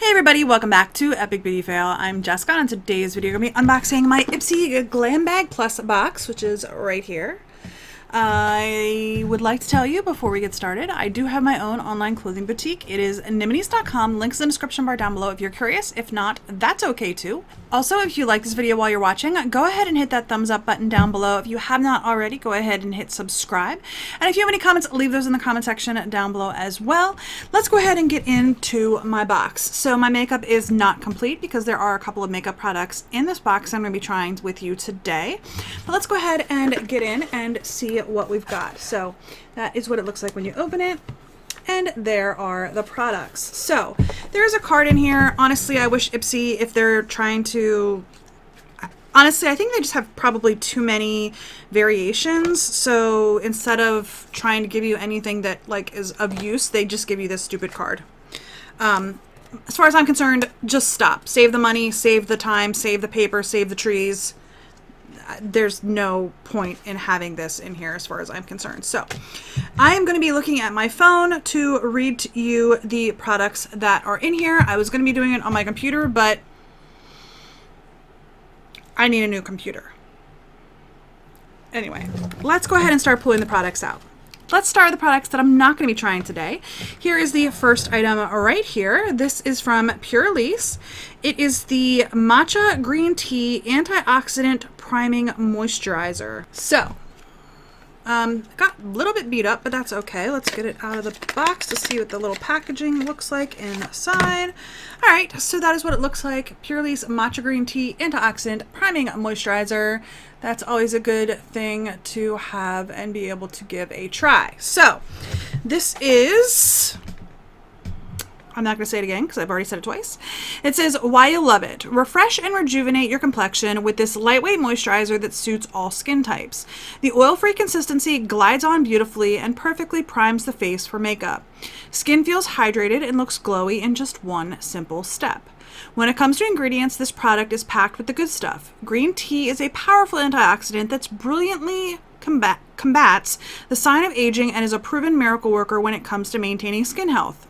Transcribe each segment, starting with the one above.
Hey everybody, welcome back to Epic Beauty Fail. I'm Jessica, and in today's video I'm going to be unboxing my Ipsy Glam Bag Plus box, which is right here. I would like to tell you before we get started, I do have my own online clothing boutique. It is nimities.com. Links in the description bar down below if you're curious. If not, that's okay too. Also, if you like this video while you're watching, go ahead and hit that thumbs up button down below. If you have not already, go ahead and hit subscribe. And if you have any comments, leave those in the comment section down below as well. Let's go ahead and get into my box. So my makeup is not complete because there are a couple of makeup products in this box I'm going to be trying with you today. But let's go ahead and get in and see what we've got. So that is what it looks like when you open it. And there are the products. So there's a card in here. Honestly, I wish Ipsy, if they're trying to, honestly, I think they just have probably too many variations. So instead of trying to give you anything that like is of use, they just give you this stupid card. As far as I'm concerned, just stop. Save the money, save the time, save the paper, save the trees. There's no point in having this in here as far as I'm concerned. So I am going to be looking at my phone to read to you the products that are in here. I was going to be doing it on my computer, but I need a new computer. Anyway, let's go ahead and start pulling the products out. Let's start with the products that I'm not going to be trying today. Here is the first item right here. This is from Elise. It is the Matcha Green Tea Antioxidant Priming Moisturizer. So, got a little bit beat up, but that's okay. Let's get it out of the box to see what the little packaging looks like inside. All right, so that is what it looks like. Elise Matcha Green Tea Antioxidant Priming Moisturizer. That's always a good thing to have and be able to give a try. So, this is, I'm not going to say it again because I've already said it twice. It says, why you love it. Refresh and rejuvenate your complexion with this lightweight moisturizer that suits all skin types. The oil-free consistency glides on beautifully and perfectly primes the face for makeup. Skin feels hydrated and looks glowy in just one simple step. When it comes to ingredients, this product is packed with the good stuff. Green tea is a powerful antioxidant that's brilliantly combats the sign of aging and is a proven miracle worker when it comes to maintaining skin health.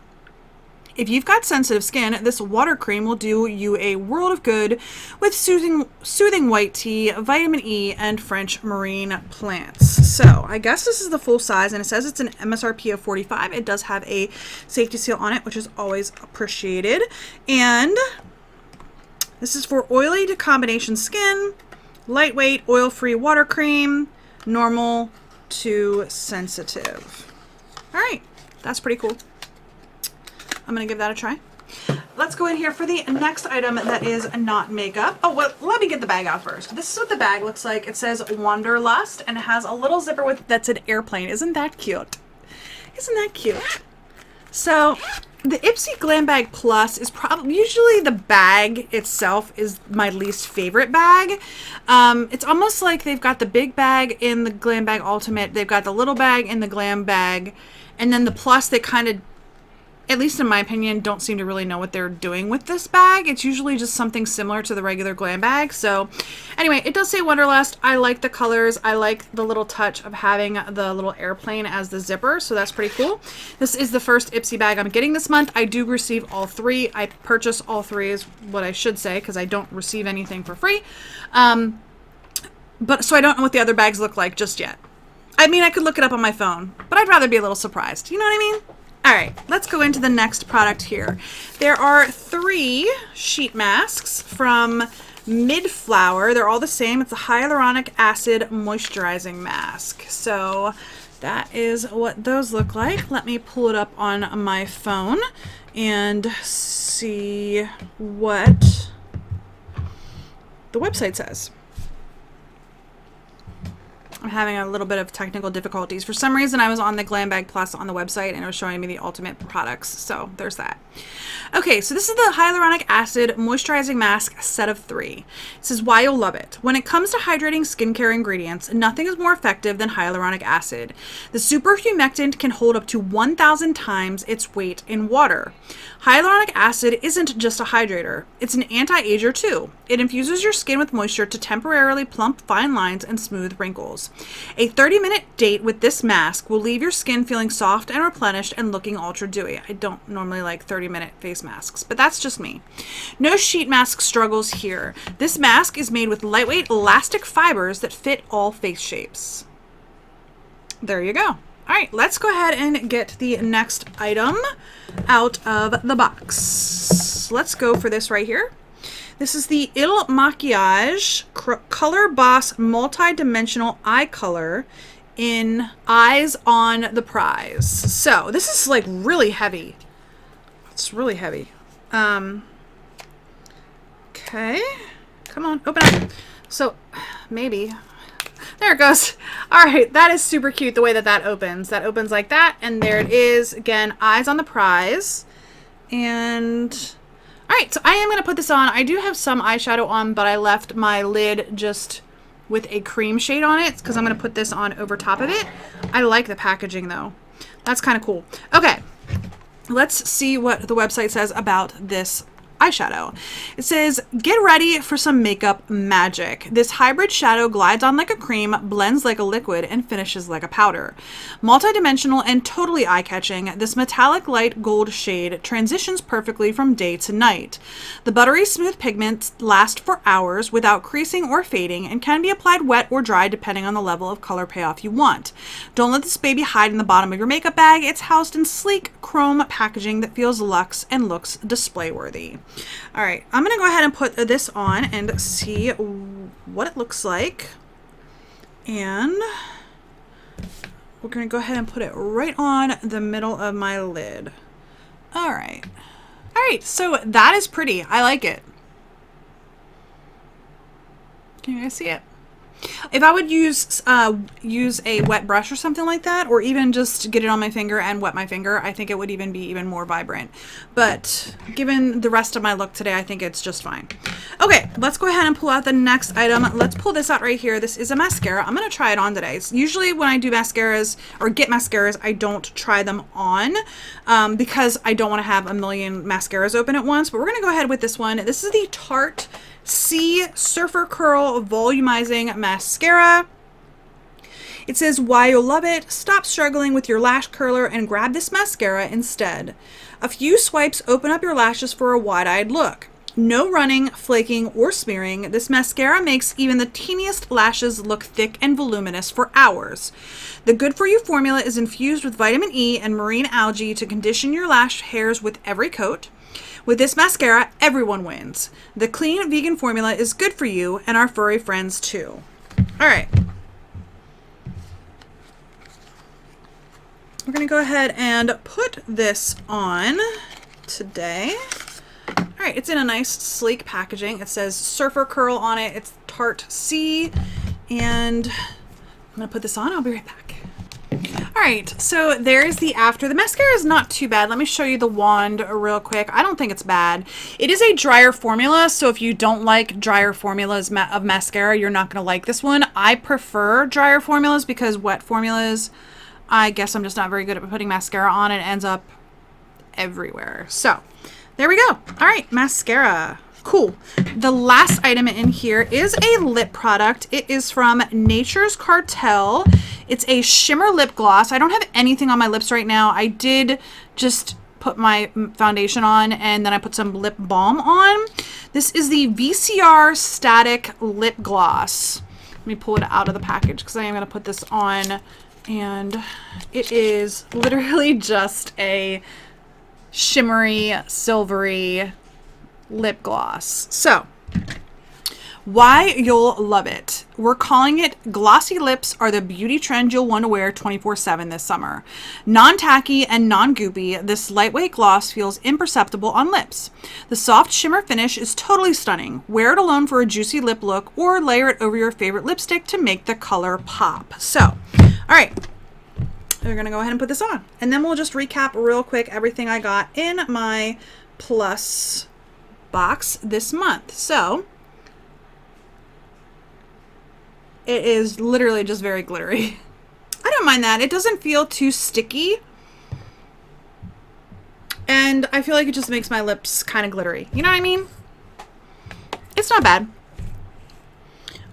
If you've got sensitive skin, this water cream will do you a world of good with soothing white tea, vitamin E, and French marine plants. So I guess this is the full size, and it says it's an MSRP of $45. It does have a safety seal on it, which is always appreciated. And this is for oily to combination skin, lightweight, oil-free water cream, normal to sensitive. All right, that's pretty cool. I'm going to give that a try. Let's go in here for the next item that is not makeup. Oh, well, let me get the bag out first. This is what the bag looks like. It says Wanderlust, and it has a little zipper with that's an airplane. Isn't that cute? Isn't that cute? So the Ipsy Glam Bag Plus is probably, usually the bag itself is my least favorite bag. It's almost like they've got the big bag in the Glam Bag Ultimate. They've got the little bag in the Glam Bag. And then the Plus, they kind of, at least in my opinion, don't seem to really know what they're doing with this bag. It's usually just something similar to the regular Glam Bag. So anyway, it does say Wanderlust. I like the colors. I like the little touch of having the little airplane as the zipper. So that's pretty cool. This is the first Ipsy bag I'm getting this month. I do receive all three. I purchase all three is what I should say because I don't receive anything for free. But so I don't know what the other bags look like just yet. I mean, I could look it up on my phone, but I'd rather be a little surprised. You know what I mean? All right, let's go into the next product here. There are 3 sheet masks from Midflower. They're all the same. It's a hyaluronic acid moisturizing mask. So that is what those look like. Let me pull it up on my phone and see what the website says. I'm having a little bit of technical difficulties. For some reason, I was on the Glam Bag Plus on the website and it was showing me the ultimate products. So there's that. Okay, so this is the Hyaluronic Acid Moisturizing Mask set of 3. It says, why you'll love it. When it comes to hydrating skincare ingredients, nothing is more effective than hyaluronic acid. The superhumectant can hold up to 1,000 times its weight in water. Hyaluronic acid isn't just a hydrator. It's an anti-ager too. It infuses your skin with moisture to temporarily plump fine lines and smooth wrinkles. hours. A 30-minute date with this mask will leave your skin feeling soft and replenished and looking ultra dewy. I don't normally like 30-minute face masks, but that's just me. No sheet mask struggles here. This mask is made with lightweight elastic fibers that fit all face shapes. There you go. All right, let's go ahead and get the next item out of the box. Let's go for this right here. This is the Il Maquillage Color Boss Multi-Dimensional Eye Color in Eyes on the Prize. So this is like really heavy. It's really heavy. Okay. Come on, open up. So maybe. There it goes. All right, that is super cute the way that that opens. That opens like that, and there it is. Again, Eyes on the Prize. And all right, so I am going to put this on. I do have some eyeshadow on, but I left my lid just with a cream shade on it because I'm going to put this on over top of it. I like the packaging, though. That's kind of cool. Okay, let's see what the website says about this eyeshadow. It says, get ready for some makeup magic. This hybrid shadow glides on like a cream, blends like a liquid, and finishes like a powder. Multi-dimensional and totally eye-catching, this metallic light gold shade transitions perfectly from day to night. The buttery smooth pigments last for hours without creasing or fading and can be applied wet or dry depending on the level of color payoff you want. Don't let this baby hide in the bottom of your makeup bag. It's housed in sleek chrome packaging that feels luxe and looks display-worthy. All right, I'm gonna go ahead and put this on and see what it looks like. And we're gonna go ahead and put it right on the middle of my lid. All right. All right, so that is pretty. I like it. Can you guys see it? If I would use a wet brush or something like that, or even just get it on my finger and wet my finger, I think it would even be even more vibrant. But given the rest of my look today, I think it's just fine. Okay, let's go ahead and pull out the next item. Let's pull this out right here. This is a mascara. I'm going to try it on today. So usually when I do mascaras or get mascaras, I don't try them on because I don't want to have a million mascaras open at once. But we're going to go ahead with this one. This is the Tarte C Surfer Curl Volumizing Mascara. It says, why you'll love it. Stop struggling with your lash curler and grab this mascara instead. A few swipes open up your lashes for a wide-eyed look. No running, flaking, or smearing. This mascara makes even the teeniest lashes look thick and voluminous for hours. The Good For You formula is infused with vitamin E and marine algae to condition your lash hairs with every coat. With this mascara, everyone wins. The clean vegan formula is good for you and our furry friends too. All right. We're going to go ahead and put this on today. All right, it's in a nice sleek packaging. It says Surfer Curl on it. It's Tarte C. And I'm going to put this on. I'll be right back. All right, so there's the after. The mascara is not too bad. Let me show you the wand real quick. I don't think it's bad. It is a drier formula, so if you don't like drier formulas of mascara, you're not going to like this one. I prefer drier formulas because wet formulas, I guess I'm just not very good at putting mascara on. It ends up everywhere. So there we go. All right, mascara. Cool. The last item in here is a lip product. It is from Nature's Cartel. It's a shimmer lip gloss. I don't have anything on my lips right now. I did just put my foundation on and then I put some lip balm on. This is the VCR Static Lip Gloss. Let me pull it out of the package because I am going to put this on, and it is literally just a shimmery, silvery lip gloss. So, why you'll love it. We're calling it glossy lips are the beauty trend you'll want to wear 24/7 this summer. Non-tacky and non-goopy, this lightweight gloss feels imperceptible on lips. The soft shimmer finish is totally stunning. Wear it alone for a juicy lip look or layer it over your favorite lipstick to make the color pop. So, all right. We're going to go ahead and put this on. And then we'll just recap real quick everything I got in my Plus box this month. So it is literally just very glittery. I don't mind that. It doesn't feel too sticky. And I feel like it just makes my lips kind of glittery. You know what I mean? It's not bad.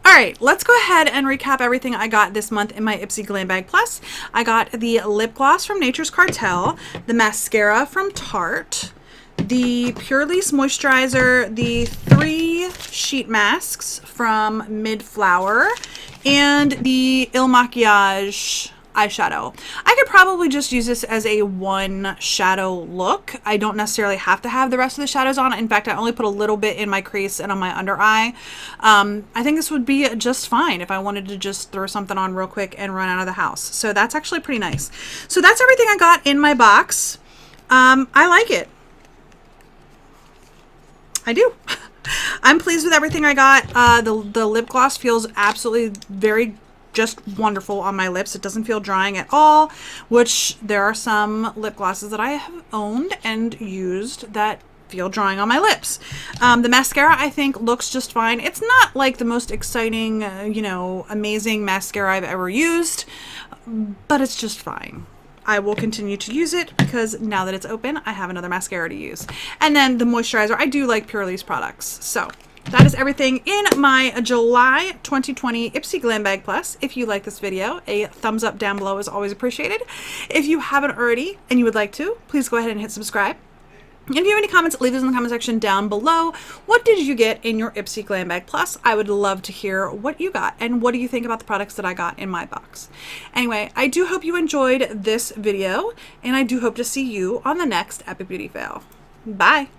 All right, let's go ahead and recap everything I got this month in my Ipsy Glam Bag Plus. I got the lip gloss from Nature's Cartel, the mascara from Tarte, the Pure Elise moisturizer, the 3 sheet masks from Mid Flower, and the Il Maquillage eyeshadow. I could probably just use this as a one shadow look. I don't necessarily have to have the rest of the shadows on. In fact, I only put a little bit in my crease and on my under eye. I think this would be just fine if I wanted to just throw something on real quick and run out of the house. So that's actually pretty nice. So that's everything I got in my box. I like it. I do. I'm pleased with everything I got. The lip gloss feels absolutely very just wonderful on my lips. It doesn't feel drying at all, which there are some lip glosses that I have owned and used that feel drying on my lips. The mascara I think looks just fine. It's not like the most exciting, you know, amazing mascara I've ever used, but it's just fine. I will continue to use it because now that it's open, I have another mascara to use. And then the moisturizer, I do like Pure Elise products. So that is everything in my July 2020 Ipsy Glam Bag Plus. If you like this video, a thumbs up down below is always appreciated. If you haven't already and you would like to, please go ahead and hit subscribe. And if you have any comments, leave those in the comment section down below. What did you get in your Ipsy Glam Bag Plus? I would love to hear what you got and what do you think about the products that I got in my box. Anyway, I do hope you enjoyed this video and I do hope to see you on the next Epic Beauty Fail. Bye!